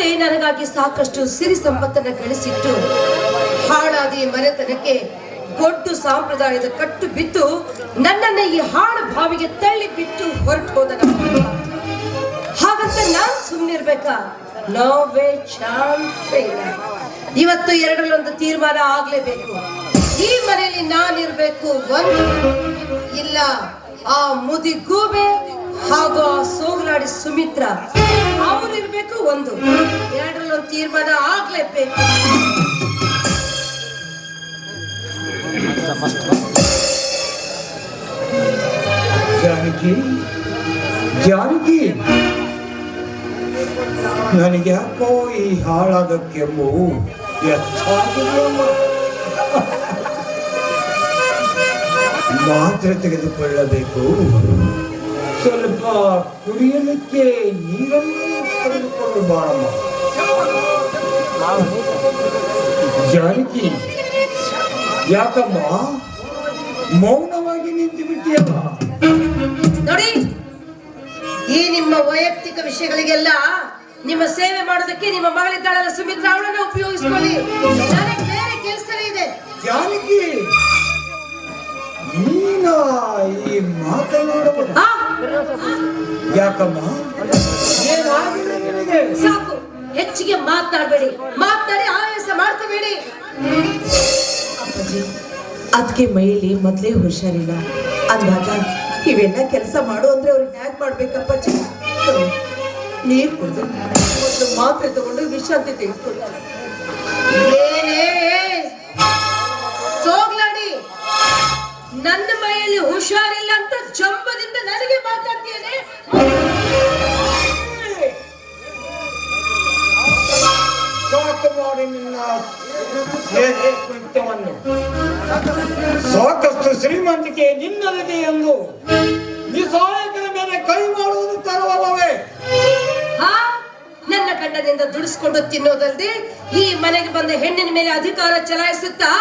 ತಂದೆ ನನಗಾಗಿ ಸಾಕಷ್ಟು ಸಿರಿ ಸಂಪತ್ತನ್ನ ಗಳಿಸಿಟ್ಟು ಹಾಳಾದ ಈ ಮನೆತನಕ್ಕೆ ಗೊಡ್ಡು ಸಂಪ್ರದಾಯದ ಕಟ್ಟು ಬಿದ್ದು ನನ್ನನ್ನ ಈ ಹಾಳು ಬಾವಿಗೆ ತಳ್ಳಿ ಬಿಟ್ಟು ಹೊರಟು ಹೋದ. ಹಾಗಂತ ನಾನ್ ಸುಮ್ಮನಿರ್ಬೇಕಾ? ನೋವೇ ಚಾನ್ಸ್ ಇಲ್ಲ. ಇವತ್ತು ಎರಡರಲ್ಲೊಂದು ತೀರ್ಮಾನ ಆಗ್ಲೇಬೇಕು. ಈ ಮನೆಯಲ್ಲಿ ನಾನಿರ್ಬೇಕು ಒಂದು, ಇಲ್ಲ ಆ ಮುದಿ ಗೂಬೆ ಹಾಗೂ ಆ ಸೋಗಲಾಡಿ ಸುಮಿತ್ರ ಅವರಿರ್ಬೇಕು ಒಂದು. ಎರಡರಲ್ಲೊಂದು ತೀರ್ಮಾನ ಆಗ್ಲೇಬೇಕು. ಜಾನಕಿ, ಜಾನಕಿ, ನನಗೆ ಯಾಕೋ ಈ ಹಾಳಾದ ಕೆಮ್ಮು ಹೆಚ್ಚಾಗಿದೆಯಮ್ಮ. ಮಾತ್ರೆ ತೆಗೆದುಕೊಳ್ಳಬೇಕು. ಸ್ವಲ್ಪ ಕುಡಿಯಲಿಕ್ಕೆ ನೀರನ್ನು ತೆಗೆದುಕೊಂಡು ಬಾರಮ್ಮ. ಜಾನಕಿ, ಯಾಕಮ್ಮ ಮೌನವಾಗಿ ನಿಂತು ಬಿಟ್ಟಿಯಲ್ಲ? ನೋಡಿ, ಈ ನಿಮ್ಮ ವೈಯಕ್ತಿಕ ವಿಷಯಗಳಿಗೆಲ್ಲ ನಿಮ್ಮ ಸೇವೆ ಮಾಡೋದಕ್ಕೆ ನಿಮ್ಮ ಮಗಳಿದ್ದಾಳಲ್ಲ ಸುಮಿತ್ರ, ಅವಳನ್ನ ಉಪಯೋಗಿಸ್ಕೊಳ್ಳಿ. ನನಗೆ ಬೇರೆ ಕೆಲಸನೇ ಇದೆ. ಜಾನಕಿ, ನೀನ ಈ ಮಾತನಾಡುವುದು ಯಾಕಮ್ಮ? ಏನಾಗಿದೆ ನಿನಗೆ? ಸಾಕು, ಹೆಚ್ಚಿಗೆ ಮಾತನಾಡಬೇಡಿ. ಮಾತನಾಡಿ ಆಯಾಸ ಮಾಡ್ಕೋಬೇಡಿ. ಅಪ್ಪಾಜಿ, ಅದಕ್ಕೆ ಮೈಯಲ್ಲಿ ಮೊದಲೇ ಹುಷಾರಿಲ್ಲ ಅಂದಾಗ ಇವೆಲ್ಲ ಕೆಲಸ ಮಾಡು ಅಂದ್ರೆ ಅವ್ರಿಗೆ ಹ್ಯಾಕ್ ಮಾಡ್ಬೇಕಪ್ಪಾಜಿ? ನೀರು ಕುಡಿದು ಒಂದು ಮಾತ್ರೆ ತಗೊಂಡು ವಿಶ್ರಾಂತಿ ತೆಗೆದುಕೊಳ್ತಾರೆ. ಸೋಗ್ಲಾಡಿ, ನನ್ನ ಮೈಯಲ್ಲಿ ಹುಷಾರಿಲ್ಲ ಅಂತ ಜಂಬದಿಂದ ನನಗೆ ಮಾತಾಡ್ತೇನೆ. ಸಾಕು ಮಾಡಿ ನಿನ್ನ ಕೃತ್ಯವನ್ನು. ಸಾಕಷ್ಟು ಶ್ರೀಮಂತಿಕೆ ನಿನ್ನಲ್ಲಿದೆ ಎಂದು ನಿಸ್ಸಹಾಯಕರ ಮೇಲೆ ಕೈ ಮಾಡುವುದು ತರವಲ್ಲವೇ? ನನ್ನ ಗಂಡನಿಂದ ದುಡಿಸ್ಕೊಂಡು ತಿನ್ನೋದಲ್ಲದೆ ಈ ಮನೆಗೆ ಬಂದ ಹೆಣ್ಣಿನ ಮೇಲೆ ಅಧಿಕಾರ ಚಲಾಯಿಸುತ್ತಾ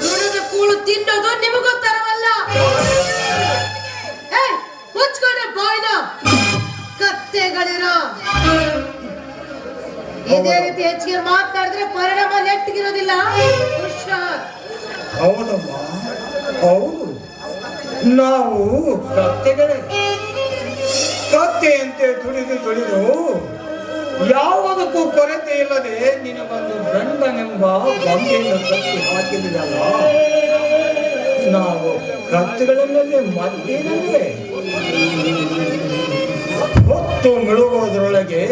ಋಣದ ಕೂಳು ತಿನ್ನೋದು ನಿಮಗೂ ತರವಲ್ಲ. ಮುಚ್ಕೊಂಡೆ ಬಾಯ್ನ ಕತ್ತೆಗಳಿರೋ. ಇದೇ ರೀತಿ ಹೆಚ್ಚಿಗೆ ಮಾತಾಡಿದ್ರೆ ಪರಿಣಾಮ ನೆಟ್ಟಿಗಿರೋದಿಲ್ಲ. ಹೌದಮ್ಮ, ಹೌದು. ನಾವು ಕತ್ತೆಗಳೇ. ಕತ್ತೆಯಂತೆ ದುಡಿದು ಯಾವುದಕ್ಕೂ ಕೊರತೆ ಇಲ್ಲದೆ ನಿನಗೊಂದು ಗಂಡನೆಂಬ ಗೊಂಬೆಯನ್ನು ಕಟ್ಟಿ ಹಾಕಿದಲ್ಲ. ನಾವು ಕತ್ತೆಗಳನ್ನೇ ಮತ್ತೇನಿದೆ? ಹೊತ್ತು ಮುಳುಗುವುದರೊಳಗೆ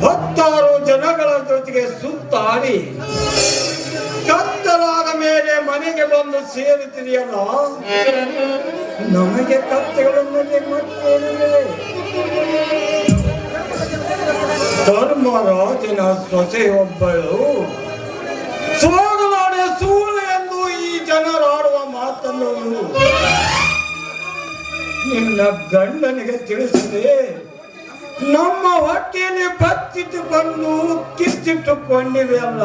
10 ಜನಗಳ ಜೊತೆಗೆ ಸುತ್ತಾಡಿ ಕತ್ತಲಾದ ಮೇಲೆ ಮನೆಗೆ ಬಂದು ಸೇರುತ್ತಿದೆಯಲ್ಲ, ನಮಗೆ ಕತ್ತೆಗಳನ್ನೇ ಮತ್ತೇನಿದೆ? ಧರ್ಮರಾಜನ ಸೊಸೆಯೊಬ್ಬಳು ಸೋಗಲಾಡೆ ಸೂಳೆ ಎಂದು ಈ ಜನರಾಡುವ ಮಾತನ್ನು ನಿನ್ನ ಗಂಡನಿಗೆ ತಿಳಿಸಿದೆ. ನಮ್ಮ ಹೊಟ್ಟೆಯಲ್ಲಿ ಬಚ್ಚಿಟ್ಟುಕೊಂಡು ಕಿಚ್ಚಿಟ್ಟುಕೊಂಡಿವೆ ಅಲ್ಲ,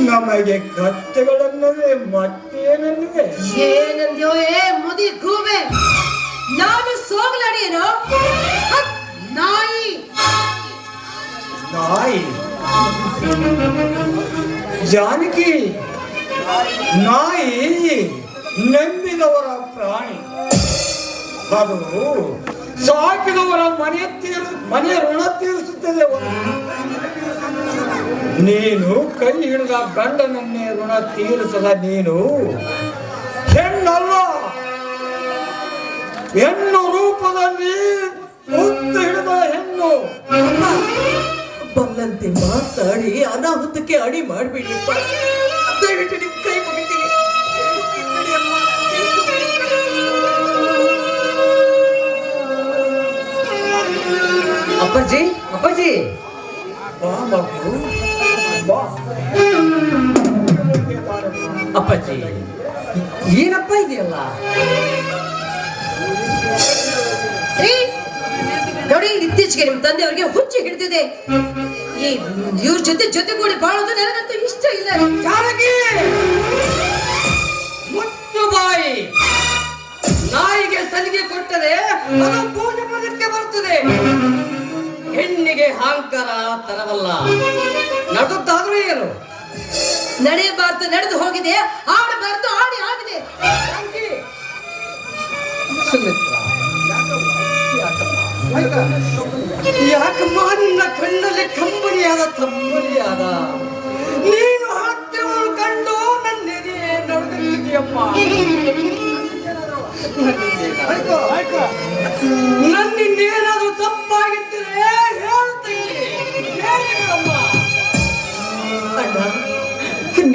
ನಮಗೆ ಕತ್ತೆಗಳನ್ನದೇ ಮತ್ತೇನನ್ನಿವೆ? ಏನಂದ್ಯೋ ಮುದಿ ಗೂಬೆ? ನಾನು ಸೋಗಲಾಡಿಯೇನೋ? ನಾಯಿ ನಾಯಿ? ಜಾನಕಿ, ನಾಯಿ ನಂಬಿದವರ ಪ್ರಾಣಿ. ಅದು ಸಾಕಿದವರ ಮನೆಯ ಋಣ ತೀರಿಸುತ್ತದೆ. ನೀನು ಕೈ ಹಿಡಿದ ಗಂಡನನ್ನೇ ಋಣ ತೀರಿಸದ ನೀನು ಹೆಣ್ಣಲ್ಲ. ಹೆಣ್ಣು ರೂಪದಲ್ಲಿ ಮುತ್ತು ಹಿಡಿದ ಹೆಣ್ಣು. ಬಲ್ಲಂತೆ ಮಾತಾಡಿ ಅನಾಹುತಕ್ಕೆ ಅಡಿ ಮಾಡ್ಬಿಡಿಯಪ್ಪ. ದಯವಿಟ್ಟು ನಿಮ್ ಕೈ ಮುಗಿತೀನಿ. ಅಪ್ಪಾಜಿ, ಅಪ್ಪಾಜಿ, ಅಪ್ಪಾಜಿ, ಏನಪ್ಪ ಇದೆಯಲ್ಲ? ನೋಡಿ, ಇತ್ತೀಚೆಗೆ ನಿಮ್ ತಂದೆಯವರಿಗೆ ಹುಚ್ಚು ಹಿಡಿದಿದೆ. ಇವ್ರ ಜೊತೆಗೂಡಿ ಬಾಳೋದು ನನಗಂತೂ ಇಷ್ಟ ಇಲ್ಲ. ಜಾನಕಿ, ಮುಚ್ಚು ಬಾಯಿ. ನಾಯಿಗೆ ಸಲಿಗೆ ಕೊಟ್ಟರೆ ಅದು ಪೂಜೆ ಪದಕ್ಕೆ ಬರುತ್ತದೆ. ಹೆಣ್ಣಿಗೆ ಅಹಂಕಾರ ತರವಲ್ಲ. ನಡುತ್ತಾದ್ರೂ ಏನು? ನಡೆಯಬಾರ್ದು ನಡೆದು ಹೋಗಿದೆ, ಆಡಬಾರ್ದು ಆಡಿ ಆಗಿದೆ. ಸುಮಿತ್ರ, ಯಾಕಮ್ಮ ನಿನ್ನ ಕಣ್ಣಲ್ಲಿ ಕಂಬನಿಯಾದ ತಮ್ಮನಿಯಾದ ನೀನು ಹತ್ತಿರವನ್ನು ಕಂಡು ನನ್ನೆದೆ ನಡೆದಿದ್ದೀಯಮ್ಮ. ನನ್ನಿಂದೇನಾದ್ರೂ ತಪ್ಪಾಗಿದ್ದರೆ ಹೇಳ್ತೀಯಮ್ಮ. ಅಣ್ಣ,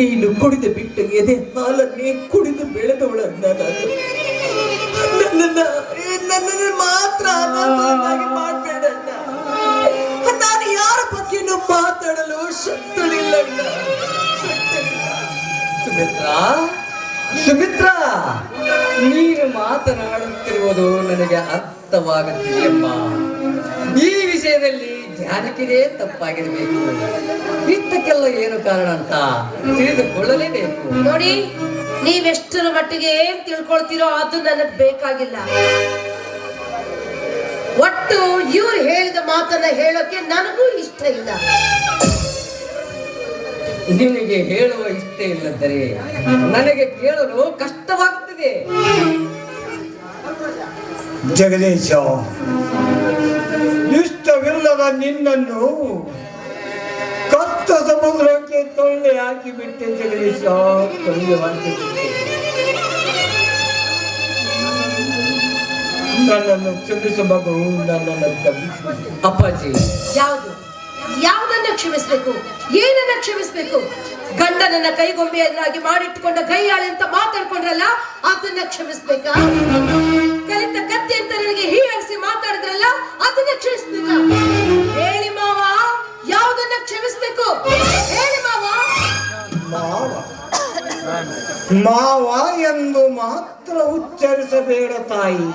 ನೀನು ಕುಡಿದು ಬಿಟ್ಟು ಎದೆ ಹಾಲನ್ನೇ ಕುಡಿದು ಬೆಳೆದವಳನ್ನ ನಾನು. ನನ್ನನ್ನು ಮಾತ್ರ ಅನಾಥಳನ್ನಾಗಿ ಮಾಡ್ಬೇಡಣ್ಣ. ನಾನು ಯಾರ ಬಗ್ಗೆನೂ ಮಾತಾಡಲು ಶಕ್ತಳಿಲ್ಲ. ಸುಮಿತ್ರ, ಸುಮಿತ್ರ, ನೀನು ಮಾತನಾಡುತ್ತಿರುವುದು ನನಗೆ ಅರ್ಥವಾಗುತ್ತಿದೆಯಮ್ಮ. ಈ ವಿಷಯದಲ್ಲಿ ಜಾನಕಿನೇ ತಪ್ಪಾಗಿರಬೇಕು. ಇಷ್ಟಕ್ಕೆಲ್ಲ ಏನು ಕಾರಣ ಅಂತ ತಿಳಿದುಕೊಳ್ಳಲೇಬೇಕು. ನೋಡಿ, ನೀವೆಷ್ಟರ ಮಟ್ಟಿಗೆ ಏನ್ ತಿಳ್ಕೊಳ್ತೀರೋ ಅದು ನನಗ್ ಬೇಕಾಗಿಲ್ಲ. ಒಟ್ಟು ಇವ್ರು ಹೇಳಿದ ಮಾತನ್ನ ಹೇಳೋಕೆ ನನಗೂ ಇಷ್ಟ ಇಲ್ಲ. ನಿನಗೆ ಹೇಳುವ ಇಷ್ಟ ಇಲ್ಲದರೆ ನನಗೆ ಕೇಳಲು ಕಷ್ಟವಾಗುತ್ತದೆ. ಜಗದೀಶ, ಇಷ್ಟವಿಲ್ಲದ ನಿನ್ನನ್ನು ಕತ್ತ ಸಮುದ್ರಕ್ಕೆ ತೊಳ್ಳೆ ಹಾಕಿಬಿಟ್ಟೆ. ಜಗದೀಶ, ತೊಳ್ಳೆ ಹಾಕಿಬಿಟ್ಟೆ. ನನ್ನನ್ನು ಕ್ಷಮಿಸಬೇಕು, ನನ್ನನ್ನು ಕ್ಷಮಿಸು. ಅಪ್ಪಾಜಿ, ಯಾವುದನ್ನ ಕ್ಷಮಿಸ್ಬೇಕು? ಏನನ್ನ ಕ್ಷಮಿಸ್ಬೇಕು? ಗಂಡನನ್ನ ಕೈಗೊಂಬೆಯನ್ನಾಗಿ ಮಾಡಿಟ್ಟುಕೊಂಡ ಗೈಯಾಳಿ ಅಂತ ಮಾತಾಡ್ಕೊಂಡ್ರಲ್ಲ, ಅದನ್ನ ಕ್ಷಮಿಸ್ಬೇಕಾ? ಕಲಿತ ಕತ್ತಿ ಅಂತ ನನಗೆ ಹೀಯಾಳಿಸಿ ಮಾತಾಡಿದ್ರಲ್ಲ, ಅದನ್ನ ಕ್ಷಮಿಸ್ಬೇಕಾ? ಹೇಳಿ ಮಾವ, ಯಾವುದನ್ನ ಕ್ಷಮಿಸ್ಬೇಕು? ಹೇಳಿ ಮಾವ. ಮಾವ ಎಂದು ಮಾತ್ರ ಉಚ್ಚರಿಸಬೇಡ ತಾಯಿ.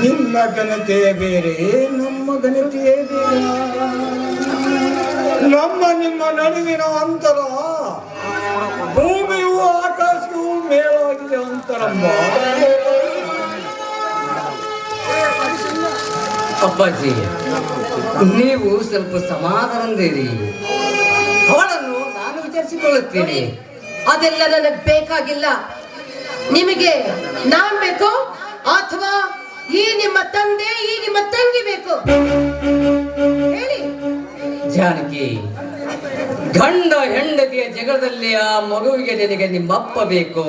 ನಿನ್ನ ಘನತೆಯೇ ಬೇರೆ, ನಮ್ಮ ಘನತೆಯೇ ಬೇರೆ. ನಿಮ್ಮ ನಡುವಿನ ಅಂತರ ಭೂಮಿಯೂ ಆಕಾಶವೂ ಮೇಲಾಗಿದೆ ಅಂತರಮ್ಮ. ಅಪ್ಪಾಜಿ, ನೀವು ಸ್ವಲ್ಪ ಸಮಾಧಾನದಿರಿ. ಅವಳನ್ನು ನಾನು ವಿಚಾರಿಸಿಕೊಳ್ಳುತ್ತೇನೆ. ಅದೆಲ್ಲ ನನಗ್ ಬೇಕಾಗಿಲ್ಲ. ನಿಮಗೆ ನಾನ್ ಬೇಕು ಅಥವಾ ಈ ನಿಮ್ಮ ತಂದೆ, ಈ ನಿಮ್ಮ ತಂಗಿ ಬೇಕು? ಹೇಳಿ. ಜಾನಕಿ, ಗಂಡ ಹೆಂಡತಿಯ ಜಗದಲ್ಲಿ ಆ ಮಗುವಿಗೆ ನಿನಗೆ ನಿಮ್ಮಪ್ಪ ಬೇಕು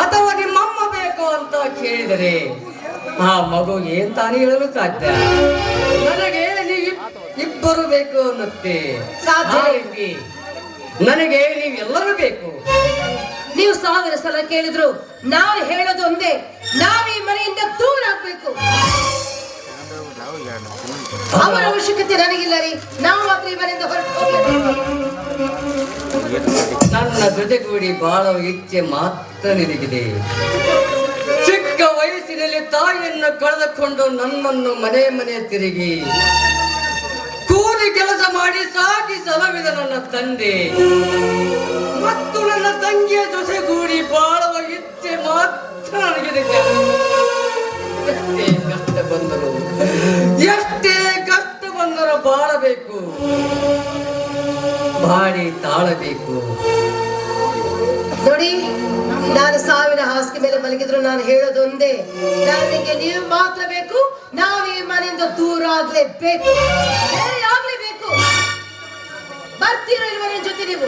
ಅಥವಾ ನಿಮ್ಮಮ್ಮ ಬೇಕು ಅಂತ ಕೇಳಿದರೆ ಆ ಮಗು ಏನ್ ತಾನೇ ಹೇಳಲು ಸಾಧ್ಯ? ನನಗೆ ಇಬ್ಬರು ಬೇಕು ಅನ್ನುತ್ತೆ. ನನಗೆ ನೀವೆಲ್ಲರೂ ಬೇಕು. ನೀವು 1000 ಸಲ ಕೇಳಿದ್ರು ನಾನು ಹೇಳೋದು ಒಂದೇ, ನಾವು ಈ ಮನೆಯಿಂದ ದೂರ ಆಗ್ಬೇಕು. ಅವರ ಅವಶ್ಯಕತೆ ನನಗಿಲ್ಲ ರೀ. ನಾವು ಮಾತ್ರ ಈ ಮನೆಯಿಂದ ಹೊರಟು ಹೋಗ್ಬೇಕು. ನನ್ನ ಜೊತೆಗೂಡಿ ಬಾಳುವ ಇಚ್ಛೆ ಮಾತ್ರ ನಿನಗಿದೆ. ಚಿಕ್ಕ ವಯಸ್ಸಿನಲ್ಲಿ ತಾಯಿಯನ್ನು ಕಳೆದುಕೊಂಡು ನನ್ನನ್ನು ಮನೆ ಮನೆ ತಿರುಗಿ ಕೂಲಿ ಕೆಲಸ ಮಾಡಿ ಸಾಕಿ ಸಲವಿದ ನನ್ನ ತಂದೆ ಮತ್ತು ನನ್ನ ತಂಗಿಯ ಜೊತೆಗೂಡಿ ಬಾಳುವ ಇಚ್ಛೆ ಮಾತ್ರ ನನಗಿದೆ. ಎಷ್ಟೇ ಕಷ್ಟ ಬಂದರೂ ಬಾಳಬೇಕು, ಬಾಡಿ ತಾಳಬೇಕು. ನೋಡಿ, ನಾನು 1000 ಹಾಸಿಗೆ ಮೇಲೆ ಮಲಗಿದ್ರು ನಾನು ಹೇಳೋದು ಒಂದೇ, ನನಗೆ ನೀವು ಮಾತ್ರ ಬೇಕು. ನಾವು ಈ ಮನೆಯಿಂದ ದೂರ ಆಗ್ಲೇಬೇಕು, ಬೇರೆ ಆಗ್ಲೇಬೇಕು. ಬರ್ತೀರೋ ಇಲ್ವ ನನ್ನ ಜೊತೆ ನೀವು?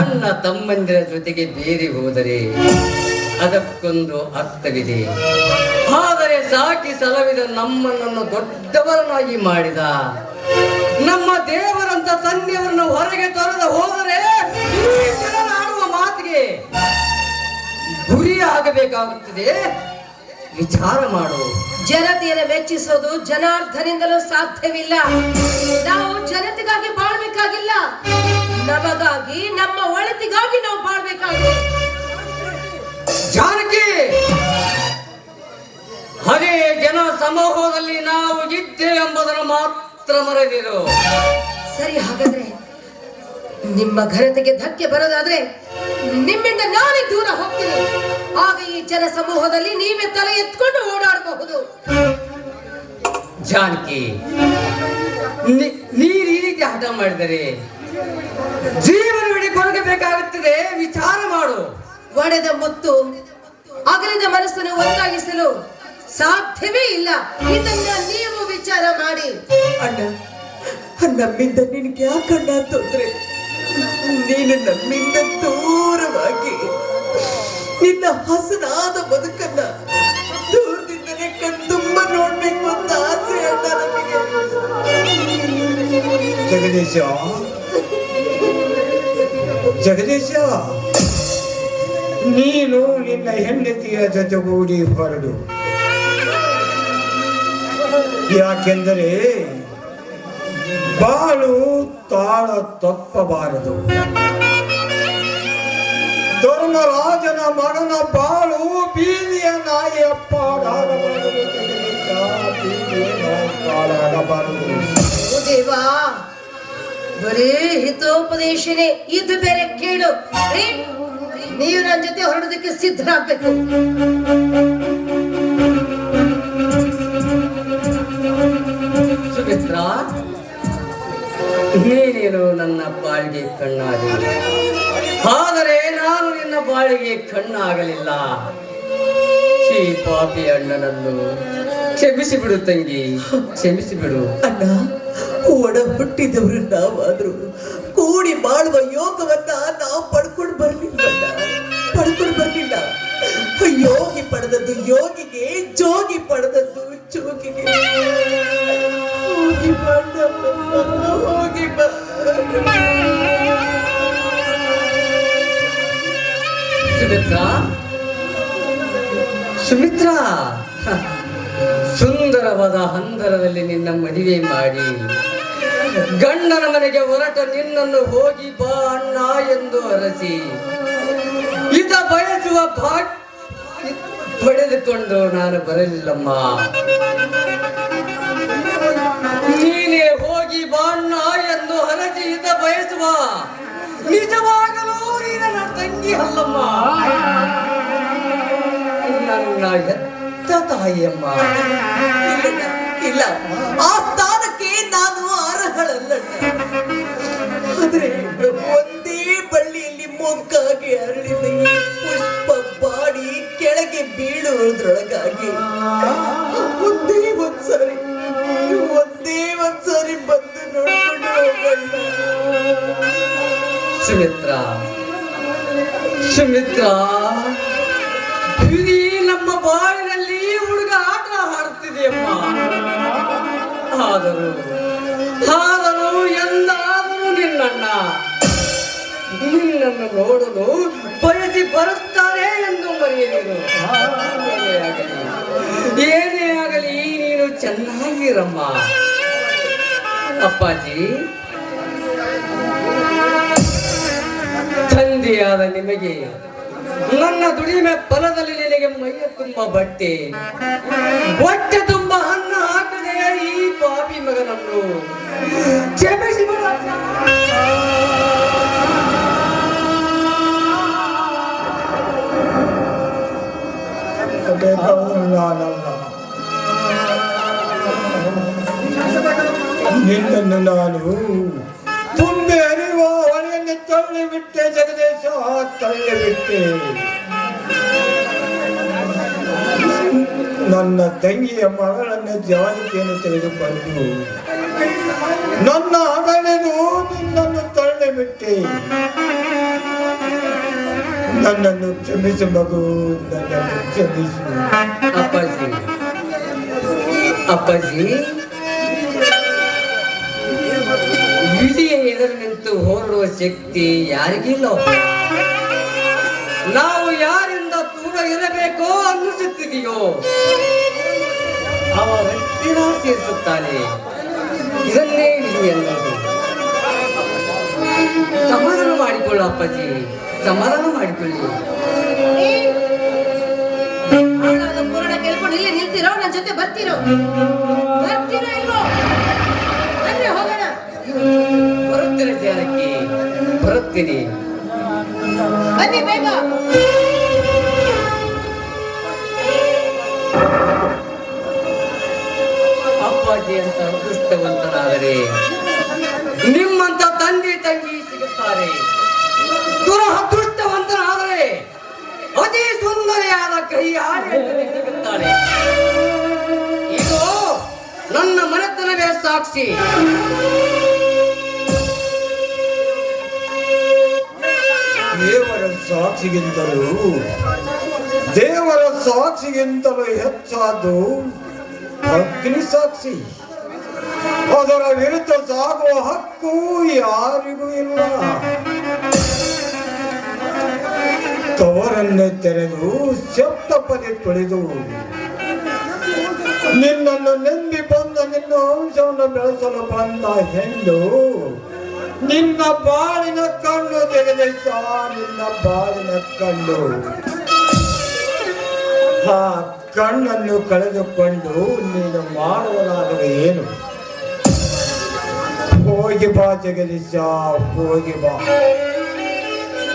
ಅಣ್ಣ ತಮ್ಮಂದಿರ ಜೊತೆಗೆ ಬೇರೆ ಹೋದರೆ ಅದಕ್ಕೊಂದು ಅರ್ಥವಿದೆ. ಆದರೆ ಸಾಕಿ ಸಲವಿದ ನಮ್ಮನ್ನು ದೊಡ್ಡವರನ್ನಾಗಿ ಮಾಡಿದ ನಮ್ಮ ದೇವರಂತ ತಂದೆಯವರನ್ನು ಹೊರಗೆ ತೊರೆದು ಹೋದರೆ ಆಡುವ ಮಾತಿಗೆ ಗುರಿ ಆಗಬೇಕಾಗುತ್ತದೆ. ವಿಚಾರ ಮಾಡು. ಜನತೆಯನ್ನು ಮೆಚ್ಚಿಸೋದು ಜನಾರ್ದನಿಂದಲೂ ಸಾಧ್ಯವಿಲ್ಲ. ನಾವು ಜನತೆಗಾಗಿ ಬಾಳ್ಬೇಕಾಗಿಲ್ಲ, ನಮಗಾಗಿ, ನಮ್ಮ ಒಳಿತಿಗಾಗಿ ನಾವು ಬಾಳ್ಬೇಕಾಗಿದೆ. ಜಾನಕಿ, ಅದೇ ಜನ ಸಮೂಹದಲ್ಲಿ ನಾವು ಇದ್ದೆ ಎಂಬುದನ್ನು ಮಾತ್ರ ಮರೆದಿರು. ಸರಿ, ಹಾಗಾದ್ರೆ ನಿಮ್ಮ ಘನತೆಗೆ ಧಕ್ಕೆ ಬರೋದಾದ್ರೆ ನಿಮ್ಮಿಂದ ನಾನೇ ದೂರ ಹೋಗ್ತೀನಿ. ಆಗ ಈ ಜನ ಸಮೂಹದಲ್ಲಿ ನೀವೇ ತಲೆ ಎತ್ಕೊಂಡು ಓಡಾಡಬಹುದು. ಜಾನಕಿ, ನೀನು ಈ ರೀತಿ ಹಠ ಮಾಡಿದರೆ ಜೀವನವಿಡೀ ಕೊರಗಬೇಕಾಗುತ್ತದೆ. ವಿಚಾರ ಮಾಡು. ಒಡೆದ ಮುತ್ತು ಅಗಲಿದ ಮನಸ್ಸನ್ನು ಒಂದಾಗಿಸಲು ಸಾಧ್ಯವೇ ಇಲ್ಲ. ಇದನ್ನ ನೀವು ವಿಚಾರ ಮಾಡಿ. ಅಣ್ಣ, ನಮ್ಮಿಂದ ನಿನಗೆ ಯಾಕಣ್ಣ ತೊಂದ್ರೆ? ನೀನು ನಮ್ಮಿಂದ ದೂರವಾಗಿ ನಿನ್ನ ಹಸನಾದ ಬದುಕನ್ನ ದೂರದಿಂದಲೇ ಕಣ್ತುಂಬ ನೋಡ್ಬೇಕು ಅಂತ ಆಸೆ ಅಣ್ಣ ನಮಗೆ. ಜಗದೀಶ, ಜಗದೀಶ, ನೀನು ನಿನ್ನ ಹೆಂಡತಿಯ ಜೊತೆಗೂಡಿ ಹೊರಡು. ಯಾಕೆಂದರೆ ಬಾಳು ತಾಳ ತಪ್ಪಬಾರದು. ಧರ್ಮರಾಜನ ಮಗನ ಬಾಳು ಬೀದಿಯ ನಾಯಿಯ ಪಾಡಾಡಬಾರದು. ಜಗದೀಶ, ಬೀದಿಯ ನಾಯಿ ಪಾಡಾಡಬಾರದು. ದೇವಾ, ಬರೀ ಹಿತೋಪದೇಶನೇ, ಇದು ಬೇರೆ ಕೇಳು. ನೀವು ನನ್ನ ಜೊತೆ ಹೊರಡೋದಕ್ಕೆ ಸಿದ್ಧರಾಗಬೇಕು. ಸುಮಿತ್ರ, ನೀನೇನು ನನ್ನ ಬಾಳಿಗೆ ಕಣ್ಣಾಗಿ, ಆದರೆ ನಾನು ನಿನ್ನ ಬಾಳಿಗೆ ಕಣ್ಣಾಗಲಿಲ್ಲ. ಈ ಪಾಪಿ ಅಣ್ಣನನ್ನು ಕ್ಷಮಿಸಿ ಬಿಡು ತಂಗಿ, ಕ್ಷಮಿಸಿ ಬಿಡು. ಅಣ್ಣ, ಒಡ ಹುಟ್ಟಿದವರು ನಾವಾದ್ರು ಕೂಡಿ ಬಾಳುವ ಯೋಗವನ್ನ ನಾವು ಪಡ್ಕೊಂಡು ಬರ್ಲಿಲ್ಲ. ಯೋಗಿ ಪಡೆದದ್ದು ಯೋಗಿಗೆ, ಜೋಗಿ ಪಡೆದದ್ದು ಜೋಗಿಗೆ. ಹೋಗಿ ಬಾ. ಸುಮಿತ್ರ, ಸುಂದರವಾದ ಹಂದರದಲ್ಲಿ ನಿನ್ನ ಮದುವೆ ಮಾಡಿ ಗಂಡನ ಮನೆಗೆ ಹೊರಟ ನಿನ್ನನ್ನು ಹೋಗಿ ಬಾ ಅಣ್ಣ ಎಂದು ಅರಸಿ ಇದ ಬಯಸುವ ಭಾಗ್ಯ ಪಡೆದುಕೊಂಡು ನಾನು ಬರಲಿಲ್ಲಮ್ಮ. ನೀನೇ ಹೋಗಿ ಬಾ ಅಣ್ಣ ಎಂದು ಹರಸಿ ಇದ ಬಯಸುವ ನಿಜವಾಗಲೂ ನನ್ನ ತಂಗಿ ಅಲ್ಲಮ್ಮ, ನನ್ನ ಹೆತ್ತ ತಾಯಿಯಮ್ಮ. ಇಲ್ಲ, ಆ ಸ್ಥಾನಕ್ಕೆ ನಾನು ಅರ್ಹಳಲ್ಲ. ಆದ್ರೆ ಒಂದೇ ಬಳ್ಳಿಯಲ್ಲಿ ಮೊಗ್ಗಾಗಿ ಅರಳಿದ ಈ ಪುಷ್ಪ ಬಾಡಿ ಕೆಳಗೆ ಬೀಳುವುದ್ರೊಳಗಾಗಿ ಒಂದೇ ಒಂದ್ಸರಿ ಬಂದು ನೋಡ್ಕೊಂಡು ಹೋಗಲ್ಲ. ಸುಮಿತ್ರ, ಇಡೀ ನಮ್ಮ ಬಾಳಿನಲ್ಲಿ ಹುಡುಗ ಆಟ ಆಡುತ್ತಿದೆಯಮ್ಮ. ಆದರೂ ಎಂದಾದರೂ ನಿನ್ನನ್ನು ನೋಡಲು ಬಯಸಿ ಬರುತ್ತಾರೆ ಎಂದು ಮರೆಯಲೇನು. ಏನೇ ಆಗಲಿ ನೀನು ಚೆನ್ನಾಗಿರಮ್ಮ. ಅಪ್ಪಾಜಿ, ತಂದೆಯಾದ ನಿಮಗೆ ನನ್ನ ದುಡಿಮೆ ಫಲದಲ್ಲಿ ನಿನಗೆ ಮೈಯ ತುಂಬ ಬಟ್ಟೆ, ಹೊಟ್ಟೆ ತುಂಬ ಅನ್ನ ಹಾಕದೆ ಈ ಪಾಪಿ ಮಗನನ್ನು ಕ್ಷಮಿಸಿ ಬಿಡು. ನಿನ್ನನ್ನು ನಾನು ತುಂಬೆ ಅರಿವ ಹೊಳೆಯನ್ನು ತಳ್ಳಿಬಿಟ್ಟೆ. ಜಗದೀಶ, ತಳ್ಳಿಬಿಟ್ಟೆ. ನನ್ನ ತಂಗಿಯ ಮಗಳನ್ನು ಜಾನಕಿಯನ್ನು ತೆಗೆದುಕೊಂಡು ನನ್ನ ಅಗಲಿದು ನಿನ್ನನ್ನು ತಳ್ಳಿಬಿಟ್ಟೆ. ನನ್ನನ್ನು ಕ್ಷಮಿಸು ಮಗು, ನನ್ನನ್ನು ಕ್ಷಮಿಸು. ಅಪ್ಪಾಜಿ, ವಿಧಿಯ ಎದುರು ನಿಂತು ಹೋರಾಡುವ ಶಕ್ತಿ ಯಾರಿಗಿಲ್ಲ. ನಾವು ಯಾರಿಂದ ದೂರ ಇರಬೇಕೋ ಅನ್ನಿಸುತ್ತಿದೆಯೋ ಅವ ವ್ಯಕ್ತಿನ ಸೇರಿಸುತ್ತಾನೆ. ಇದನ್ನೇ ವಿಧಿ ಅನ್ನೋದು. ಸಮಾಧಾನ ಮಾಡಿಕೊಳ್ಳು ಅಪ್ಪಾಜಿ, ಸಮಾಧಾನ ಮಾಡಿಕೊಳ್ಳಿ. ಪೂರ್ಣ ಕೇಳ್ಕೊಂಡು ಇಲ್ಲೇ ನಿಲ್ತಿರೋ, ನನ್ನ ಜೊತೆ ಬರ್ತಿರೋ ಇಲ್ವೋ? ಅಂದ್ರೆ ಹೋಗೋಣ. ಬರುತ್ತೇನೆ ಜಾನಕಿ, ಬರುತ್ತೇನೆ. ಬನ್ನಿ ಬೇಗ. ರಾಜಿ ಅಂತ ಅದೃಷ್ಟವಂತನಾದರೆ ನಿಮ್ಮಂತ ತಂದೆ ತಂಗಿ ಸಿಗುತ್ತಾರೆ. ದುರದೃಷ್ಟವಂತನಾದರೆ ಅತಿ ಸುಂದರಿಯಾದ ಕೈಯಾರೆ ಸಿಗುತ್ತಾರೆ. ಇದು ನನ್ನ ಮನೆತನವೇ ಸಾಕ್ಷಿ. ದೇವರ ಸಾಕ್ಷಿಗಿಂತಲೂ ಹೆಚ್ಚಾದ್ದು ಅಗ್ನಿ ಸಾಕ್ಷಿ. ಅದರ ವಿರುದ್ಧ ಸಾಗುವ ಹಕ್ಕು ಯಾರಿಗೂ ಇಲ್ಲ. ತವರನ್ನು ತೆರೆದು ಸಪ್ತಪದಿ ತೊಳೆದು ನಿನ್ನನ್ನು ನಂಬಿ ಬಂದ ನಿನ್ನ ವಂಶವನ್ನು ಬೆಳೆಸಲು ಬಂದ ಹೆಣ್ಣು ನಿನ್ನ ಬಾಳಿನ ಕಣ್ಣು ತೆಗೆದೈತ. ನಿನ್ನ ಬಾಳಿನ ಕಣ್ಣು ಆ ಕಣ್ಣನ್ನು ಕಳೆದುಕೊಂಡು ನೀನು ಮಾಡುವುದಾದರೆ ಏನು? ಹೋಗಿ ಬಾ ಜಗದೀಶ, ಹೋಗಿ ಬಾ.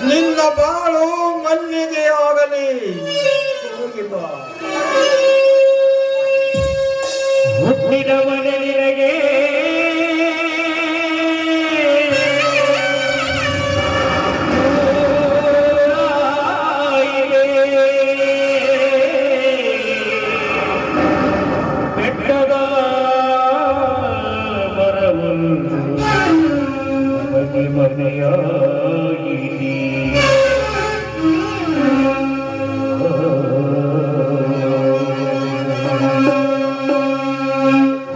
ನಿನ್ನ ಬಾಳು ಮಣ್ಣಿಗೆ ಆಗಲಿ. ಹೋಗಿ ಬಾ. ಹುಟ್ಟಿದವನೇ ನಿನಗೆ ಬೆಟ್ಟದ ಮರವನ್ನು ಮನೆಯಾಗಿ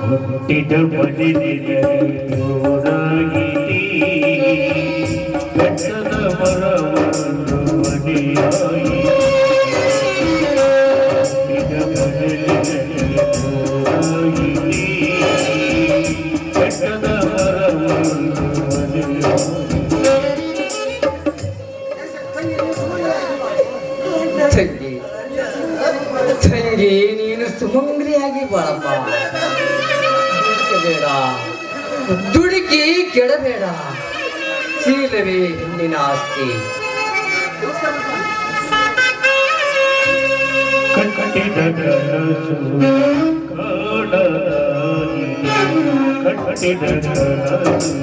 ಹುಟ್ಟಿದ ಮನೆಯಾಗಿ ಬೆಟ್ಟದ ಮರವನ್ನು ಮನೆಯಾಗಿ ಬೆಟ್ಟದ ಮರವನ್ನು ತಂಗಿ ತಂಗಿ ನೀನು ಸುಮಂಗ್ರಿಯಾಗಿ ಬಾಳಪ್ಪ. ಬೇಡ ದುಡುಕಿ ಕೆಡಬೇಡ. ಶೀಲವೇ ಹೆಣ್ಣಿನ ಆಸ್ತಿ. ಕಟ್ಟಿದ ಕನಸು ಕಾಣದಾಗಿ ಕಟ್ಟಿದ ಕನಸು